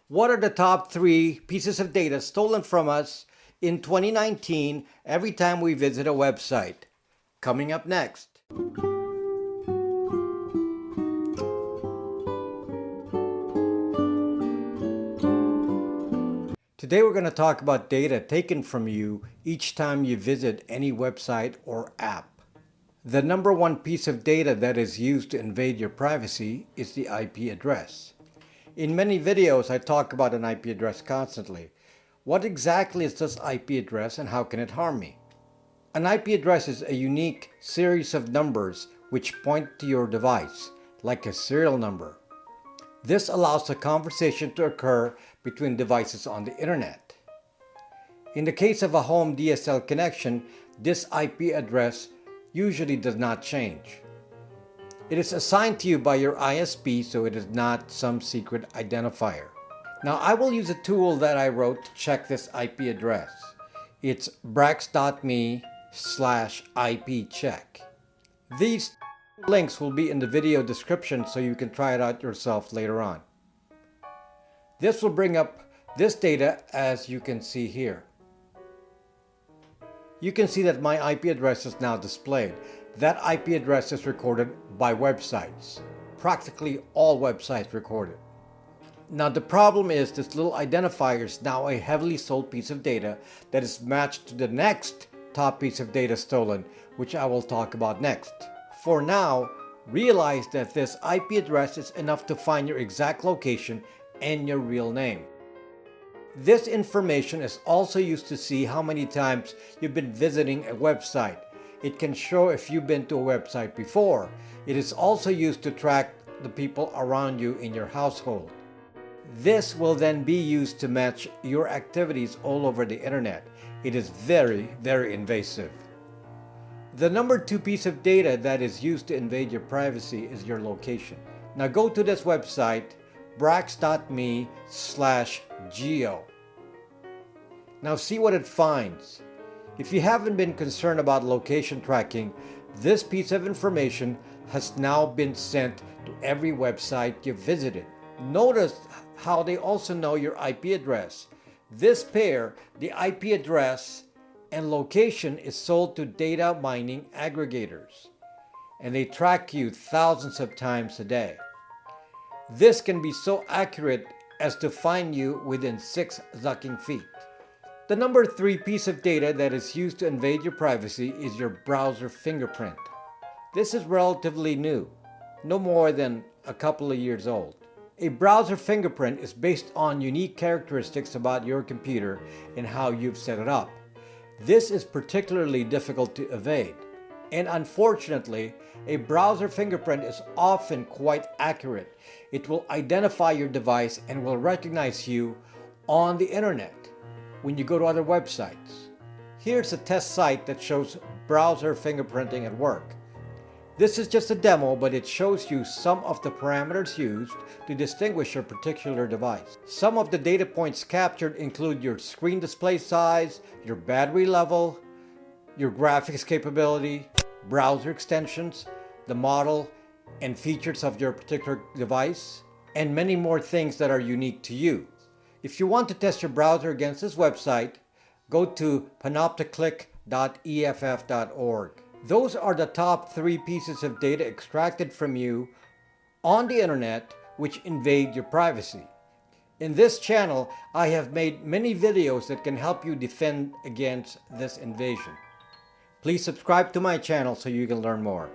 What are the top 3 pieces of data stolen from us in 2019 every time we visit a website? Coming up next. Today we're going to talk about data taken from you each time you visit any website or app. The number one piece of data that is used to invade your privacy is the IP address. In many videos, I talk about an IP address constantly. What exactly is this IP address and how can it harm me? An IP address is a unique series of numbers which point to your device, like a serial number. This allows a conversation to occur between devices on the internet. In the case of a home DSL connection, this IP address usually does not change. It is assigned to you by your ISP, so it is not some secret identifier. Now I will use a tool that I wrote to check this IP address. It's brax.me/IP check. These links will be in the video description so you can try it out yourself later on. This will bring up this data as you can see here. You can see that my IP address is now displayed. That IP address is recorded by websites. Practically all websites record it. Now the problem is this little identifier is now a heavily sold piece of data that is matched to the next top piece of data stolen, which I will talk about next. For now, realize that this IP address is enough to find your exact location and your real name. This information is also used to see how many times you've been visiting a website. It can show if you've been to a website before. It is also used to track the people around you in your household. This will then be used to match your activities all over the internet. It is very, very invasive. The number 2 piece of data that is used to invade your privacy is your location. Now go to this website, brax.me/geo. Now see what it finds. If you haven't been concerned about location tracking, this piece of information has now been sent to every website you've visited. Notice how they also know your IP address. This pair, the IP address and location, is sold to data mining aggregators, and they track you thousands of times a day. This can be so accurate as to find you within 6 zucking feet. The number 3 piece of data that is used to invade your privacy is your browser fingerprint. This is relatively new, no more than a couple of years old. A browser fingerprint is based on unique characteristics about your computer and how you've set it up. This is particularly difficult to evade, and unfortunately, a browser fingerprint is often quite accurate. It will identify your device and will recognize you on the internet when you go to other websites. Here's a test site that shows browser fingerprinting at work. This is just a demo, but it shows you some of the parameters used to distinguish your particular device. Some of the data points captured include your screen display size, your battery level, your graphics capability, browser extensions, the model and features of your particular device, and many more things that are unique to you. If you want to test your browser against this website, go to panopticlick.eff.org. Those are the top 3 pieces of data extracted from you on the internet which invade your privacy. In this channel, I have made many videos that can help you defend against this invasion. Please subscribe to my channel so you can learn more.